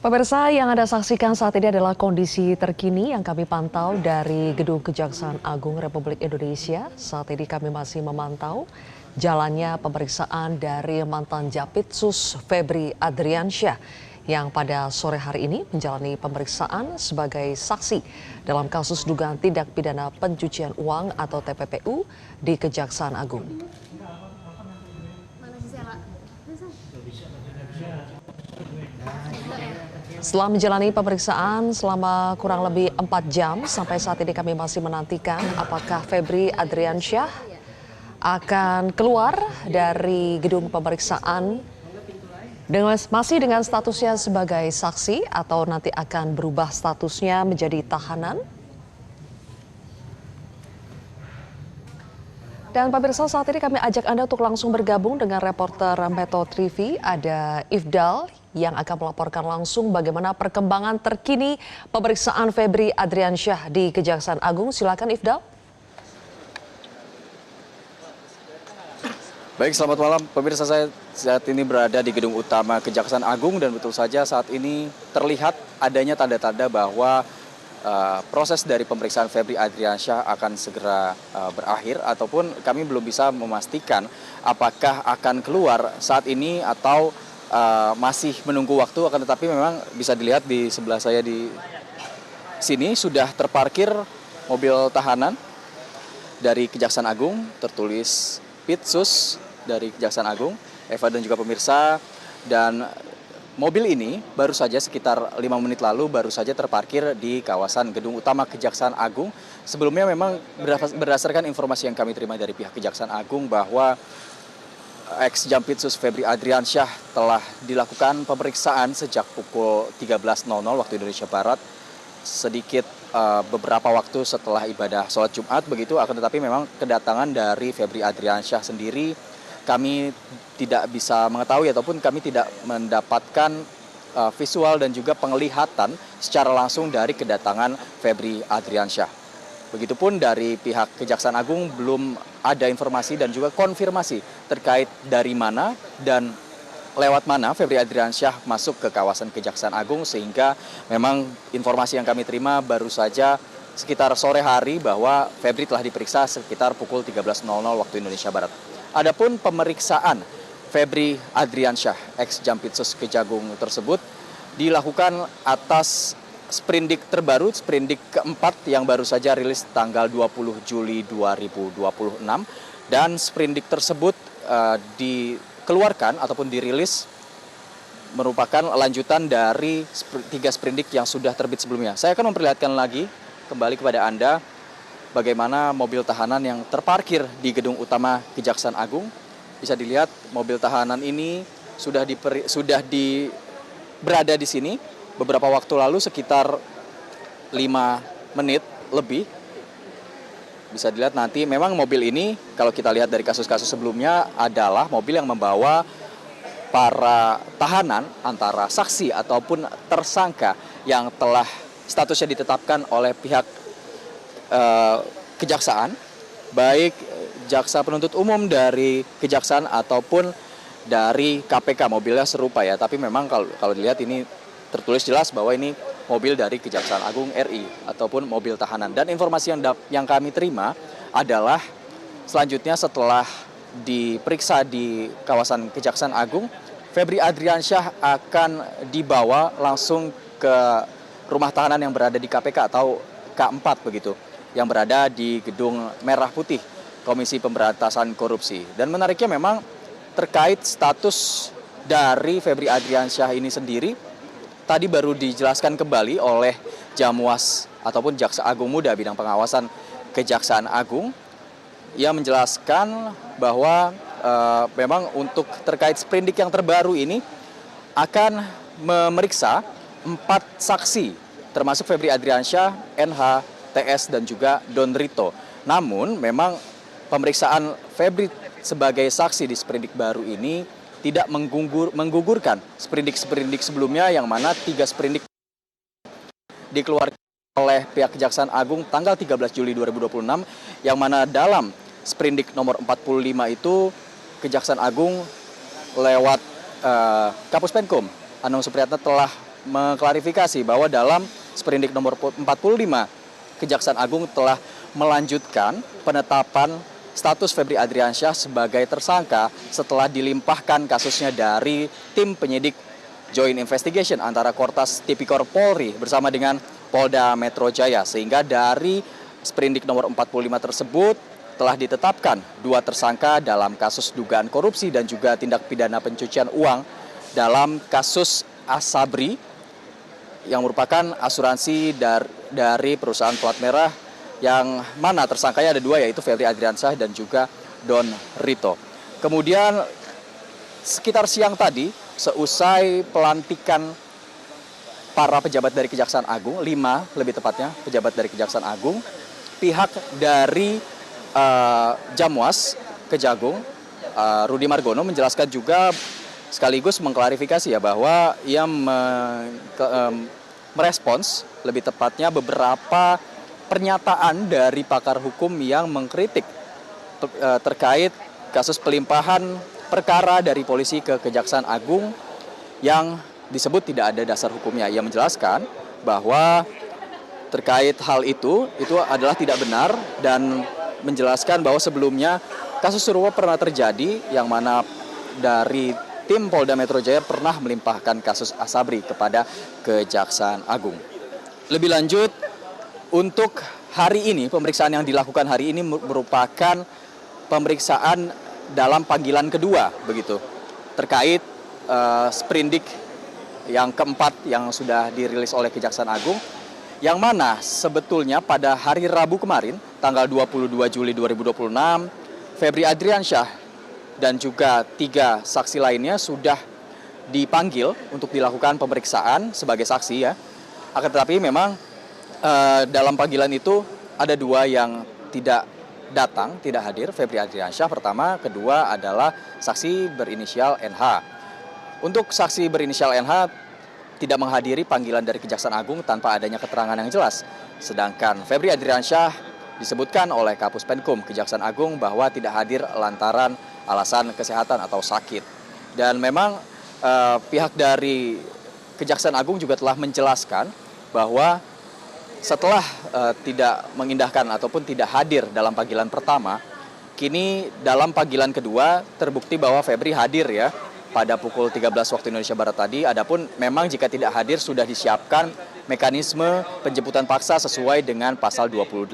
Pemirsa, yang Anda saksikan saat ini adalah kondisi terkini yang kami pantau dari Gedung Kejaksaan Agung Republik Indonesia. Saat ini kami masih memantau jalannya pemeriksaan dari mantan Japitsus Febri Adriansyah yang pada sore hari ini menjalani pemeriksaan sebagai saksi dalam kasus dugaan tindak pidana pencucian uang atau TPPU di Kejaksaan Agung. Setelah menjalani pemeriksaan selama kurang lebih 4 jam, sampai saat ini kami masih menantikan apakah Febri Adriansyah akan keluar dari gedung pemeriksaan masih dengan statusnya sebagai saksi atau nanti akan berubah statusnya menjadi tahanan. Dan pemirsa, saat ini kami ajak Anda untuk langsung bergabung dengan reporter Metro TV, ada Ifdal yang akan melaporkan langsung bagaimana perkembangan terkini pemeriksaan Febri Adriansyah di Kejaksaan Agung. Silakan Ifdal. Baik, selamat malam. Pemirsa, saya saat ini berada di gedung utama Kejaksaan Agung dan betul saja saat ini terlihat adanya tanda-tanda bahwa proses dari pemeriksaan Febri Adriansyah akan segera berakhir ataupun kami belum bisa memastikan apakah akan keluar saat ini atau masih menunggu waktu, akan tetapi memang bisa dilihat di sebelah saya di sini sudah terparkir mobil tahanan dari Kejaksaan Agung, tertulis Pitsus dari Kejaksaan Agung, Eva dan juga pemirsa. Dan mobil ini baru saja sekitar 5 menit lalu baru saja terparkir di kawasan gedung utama Kejaksaan Agung. Sebelumnya memang berdasarkan informasi yang kami terima dari pihak Kejaksaan Agung bahwa ex-Jampitsus Febri Adriansyah telah dilakukan pemeriksaan sejak pukul 13.00 waktu Indonesia Barat, sedikit beberapa waktu setelah ibadah sholat Jumat begitu. Akan tetapi memang kedatangan dari Febri Adriansyah sendiri kami tidak bisa mengetahui ataupun kami tidak mendapatkan visual dan juga penglihatan secara langsung dari kedatangan Febri Adriansyah. Begitupun dari pihak Kejaksaan Agung belum ada informasi dan juga konfirmasi terkait dari mana dan lewat mana Febri Adriansyah masuk ke kawasan Kejaksaan Agung, sehingga memang informasi yang kami terima baru saja sekitar sore hari bahwa Febri telah diperiksa sekitar pukul 13.00 waktu Indonesia Barat. Adapun pemeriksaan Febri Adriansyah ex-Jampitsus Kejagung tersebut dilakukan atas sprindik terbaru, sprindik keempat yang baru saja rilis tanggal 20 Juli 2026. Dan sprindik tersebut dikeluarkan ataupun dirilis merupakan lanjutan dari 3 sprindik yang sudah terbit sebelumnya. Saya akan memperlihatkan lagi kembali kepada Anda bagaimana mobil tahanan yang terparkir di gedung utama Kejaksaan Agung. Bisa dilihat mobil tahanan ini sudah berada di sini beberapa waktu lalu, sekitar 5 menit lebih. Bisa dilihat nanti memang mobil ini kalau kita lihat dari kasus-kasus sebelumnya adalah mobil yang membawa para tahanan, antara saksi ataupun tersangka yang telah statusnya ditetapkan oleh pihak kejaksaan, baik jaksa penuntut umum dari kejaksaan ataupun dari KPK. Mobilnya serupa ya, tapi memang kalau dilihat ini tertulis jelas bahwa ini mobil dari Kejaksaan Agung RI ataupun mobil tahanan. Dan informasi yang kami terima adalah selanjutnya setelah diperiksa di kawasan Kejaksaan Agung, Febri Adriansyah akan dibawa langsung ke rumah tahanan yang berada di KPK atau K4 begitu, yang berada di Gedung Merah Putih Komisi Pemberantasan Korupsi. Dan menariknya memang terkait status dari Febri Adriansyah ini sendiri, tadi baru dijelaskan kembali oleh Jamwas ataupun Jaksa Agung Muda bidang pengawasan Kejaksaan Agung. Ia menjelaskan bahwa memang untuk terkait sprindik yang terbaru ini akan memeriksa 4 saksi, termasuk Febri Adriansyah, NH, TS, dan juga Don Rito. Namun memang pemeriksaan Febri sebagai saksi di sprindik baru ini tidak menggugurkan sprindik-sprindik sebelumnya, yang mana 3 sprindik dikeluarkan oleh pihak Kejaksaan Agung tanggal 13 Juli 2026, yang mana dalam sprindik nomor 45 itu Kejaksaan Agung lewat Kapus Penkum Anung Supriyatna telah mengklarifikasi bahwa dalam Sprindik nomor 45 Kejaksaan Agung telah melanjutkan penetapan status Febri Adriansyah sebagai tersangka setelah dilimpahkan kasusnya dari tim penyidik Joint Investigation antara Kortas Tipikor Polri bersama dengan Polda Metro Jaya, sehingga dari Sprindik nomor 45 tersebut telah ditetapkan 2 tersangka dalam kasus dugaan korupsi dan juga tindak pidana pencucian uang dalam kasus Asabri yang merupakan asuransi dari perusahaan plat merah, yang mana tersangkanya ada 2, yaitu Febri Adriansyah dan juga Don Rito. Kemudian sekitar siang tadi, seusai pelantikan para pejabat dari Kejaksaan Agung, 5 lebih tepatnya pejabat dari Kejaksaan Agung, pihak dari Jamwas Kejagung, Rudi Margono menjelaskan juga sekaligus mengklarifikasi ya bahwa ia merespons lebih tepatnya beberapa pernyataan dari pakar hukum yang mengkritik terkait kasus pelimpahan perkara dari polisi ke Kejaksaan Agung yang disebut tidak ada dasar hukumnya. Ia menjelaskan bahwa terkait hal itu adalah tidak benar dan menjelaskan bahwa sebelumnya kasus serupa pernah terjadi yang mana dari tim Polda Metro Jaya pernah melimpahkan kasus Asabri kepada Kejaksaan Agung. Lebih lanjut, untuk hari ini, pemeriksaan yang dilakukan hari ini merupakan pemeriksaan dalam panggilan kedua, begitu, terkait sprindik yang keempat yang sudah dirilis oleh Kejaksaan Agung, yang mana sebetulnya pada hari Rabu kemarin, tanggal 22 Juli 2026, Febri Adriansyah dan juga 3 saksi lainnya sudah dipanggil untuk dilakukan pemeriksaan sebagai saksi ya. Akan tetapi memang dalam panggilan itu ada 2 yang tidak datang, tidak hadir, Febri Adriansyah pertama, kedua adalah saksi berinisial NH. Untuk saksi berinisial NH tidak menghadiri panggilan dari Kejaksaan Agung tanpa adanya keterangan yang jelas. Sedangkan Febri Adriansyah disebutkan oleh Kapus Penkum Kejaksaan Agung bahwa tidak hadir lantaran alasan kesehatan atau sakit. Dan memang pihak dari Kejaksaan Agung juga telah menjelaskan bahwa setelah tidak mengindahkan ataupun tidak hadir dalam panggilan pertama, kini dalam panggilan kedua terbukti bahwa Febri hadir ya pada pukul 13 waktu Indonesia Barat tadi. Adapun memang jika tidak hadir sudah disiapkan mekanisme penjemputan paksa sesuai dengan pasal 28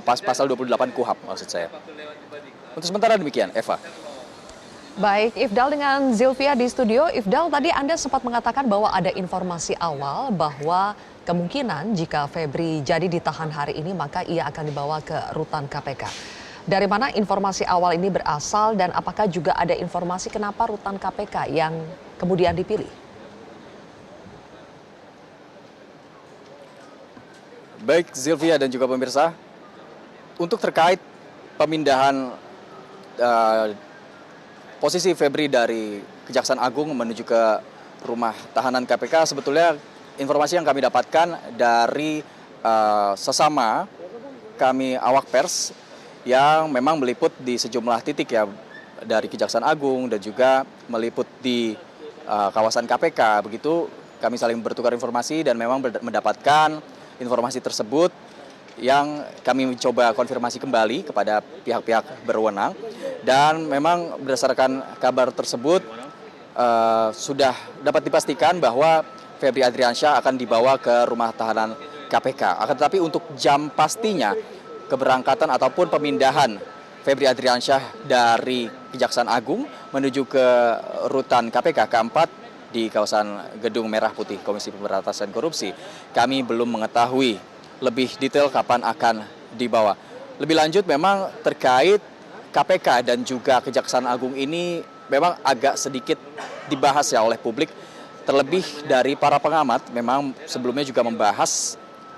pasal 28 KUHP maksud saya. Untuk sementara demikian, Eva. Baik, Ifdal dengan Zilvia di studio. Ifdal, tadi Anda sempat mengatakan bahwa ada informasi awal bahwa kemungkinan jika Febri jadi ditahan hari ini maka ia akan dibawa ke rutan KPK. Dari mana informasi awal ini berasal dan apakah juga ada informasi kenapa rutan KPK yang kemudian dipilih? Baik Zilvia dan juga pemirsa, untuk terkait pemindahan posisi Febri dari Kejaksaan Agung menuju ke rumah tahanan KPK, sebetulnya informasi yang kami dapatkan dari sesama kami awak pers yang memang meliput di sejumlah titik ya dari Kejaksaan Agung dan juga meliput di kawasan KPK. Begitu kami saling bertukar informasi dan memang mendapatkan informasi tersebut yang kami coba konfirmasi kembali kepada pihak-pihak berwenang. Dan memang berdasarkan kabar tersebut sudah dapat dipastikan bahwa Febri Adriansyah akan dibawa ke rumah tahanan KPK. Akan tetapi untuk jam pastinya keberangkatan ataupun pemindahan Febri Adriansyah dari Kejaksaan Agung menuju ke rutan KPK keempat di kawasan Gedung Merah Putih Komisi Pemberantasan Korupsi, kami belum mengetahui lebih detail kapan akan dibawa. Lebih lanjut memang terkait KPK dan juga Kejaksaan Agung ini memang agak sedikit dibahas ya oleh publik, terlebih dari para pengamat memang sebelumnya juga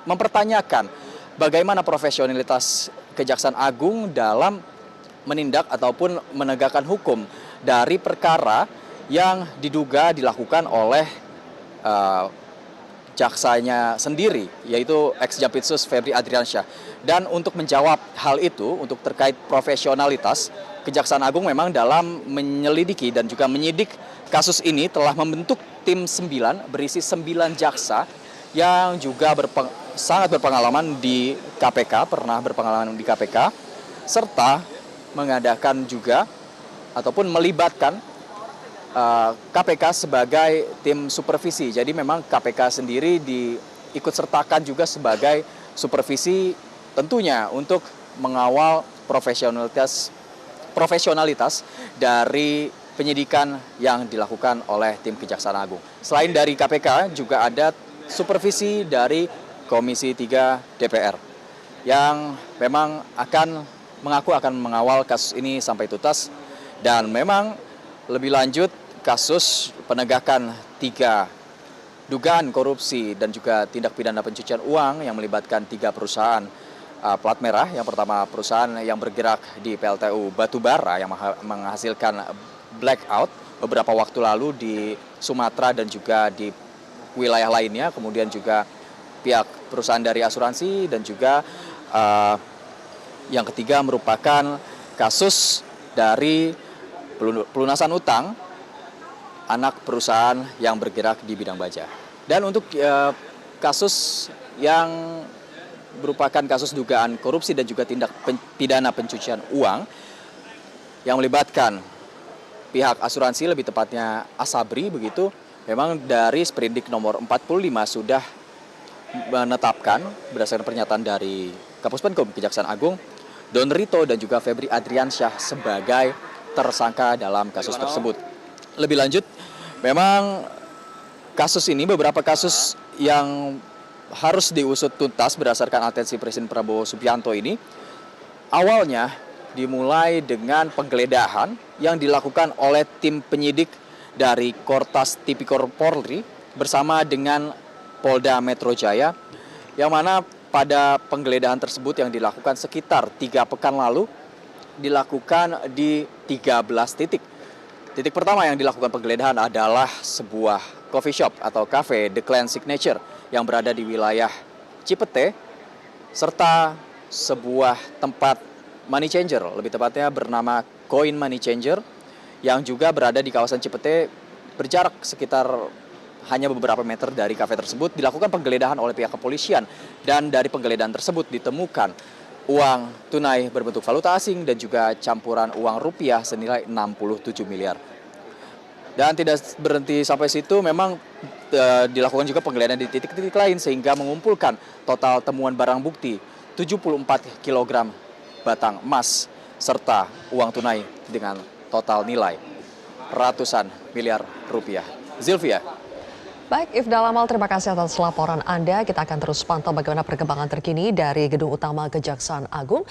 mempertanyakan bagaimana profesionalitas Kejaksaan Agung dalam menindak ataupun menegakkan hukum dari perkara yang diduga dilakukan oleh jaksanya sendiri, yaitu ex-Jampitsus Febri Adriansyah. Dan untuk menjawab hal itu, untuk terkait profesionalitas Kejaksaan Agung memang dalam menyelidiki dan juga menyidik kasus ini telah membentuk tim 9 berisi 9 jaksa yang juga sangat berpengalaman di KPK, pernah berpengalaman di KPK, serta mengadakan juga ataupun melibatkan KPK sebagai tim supervisi. Jadi memang KPK sendiri diikut sertakan juga sebagai supervisi tentunya untuk mengawal profesionalitas dari penyidikan yang dilakukan oleh tim Kejaksaan Agung. Selain dari KPK juga ada supervisi dari Komisi 3 DPR yang memang mengaku akan mengawal kasus ini sampai tuntas, dan memang lebih lanjut kasus penegakan 3 dugaan korupsi dan juga tindak pidana pencucian uang yang melibatkan 3 perusahaan plat merah. Yang pertama perusahaan yang bergerak di PLTU Batubara yang menghasilkan blackout beberapa waktu lalu di Sumatera dan juga di wilayah lainnya. Kemudian juga pihak perusahaan dari asuransi, dan juga yang ketiga merupakan kasus dari pelunasan utang anak perusahaan yang bergerak di bidang baja. Dan untuk kasus yang merupakan kasus dugaan korupsi dan juga tindak pidana pencucian uang yang melibatkan pihak asuransi, lebih tepatnya Asabri begitu, memang dari Sprindik nomor 45 sudah menetapkan berdasarkan pernyataan dari Kapus Penkum Kejaksaan Agung, Don Rito dan juga Febri Adriansyah sebagai tersangka dalam kasus tersebut. Lebih lanjut, memang kasus ini beberapa kasus yang harus diusut tuntas berdasarkan atensi Presiden Prabowo Subianto ini awalnya dimulai dengan penggeledahan yang dilakukan oleh tim penyidik dari Kortas Tipikor Polri bersama dengan Polda Metro Jaya, yang mana pada penggeledahan tersebut yang dilakukan sekitar 3 pekan lalu dilakukan di 13 titik. Titik pertama yang dilakukan penggeledahan adalah sebuah coffee shop atau cafe The Clan Signature yang berada di wilayah Cipete, serta sebuah tempat money changer, lebih tepatnya bernama Coin Money Changer, yang juga berada di kawasan Cipete, berjarak sekitar hanya beberapa meter dari kafe tersebut. Dilakukan penggeledahan oleh pihak kepolisian, dan dari penggeledahan tersebut ditemukan uang tunai berbentuk valuta asing dan juga campuran uang rupiah senilai 67 miliar. Dan tidak berhenti sampai situ, memang dilakukan juga penggeledahan di titik-titik lain sehingga mengumpulkan total temuan barang bukti 74 kg batang emas serta uang tunai dengan total nilai ratusan miliar rupiah. Zilvia. Baik, Ifdal Amal, terima kasih atas laporan Anda. Kita akan terus pantau bagaimana perkembangan terkini dari Gedung Utama Kejaksaan Agung.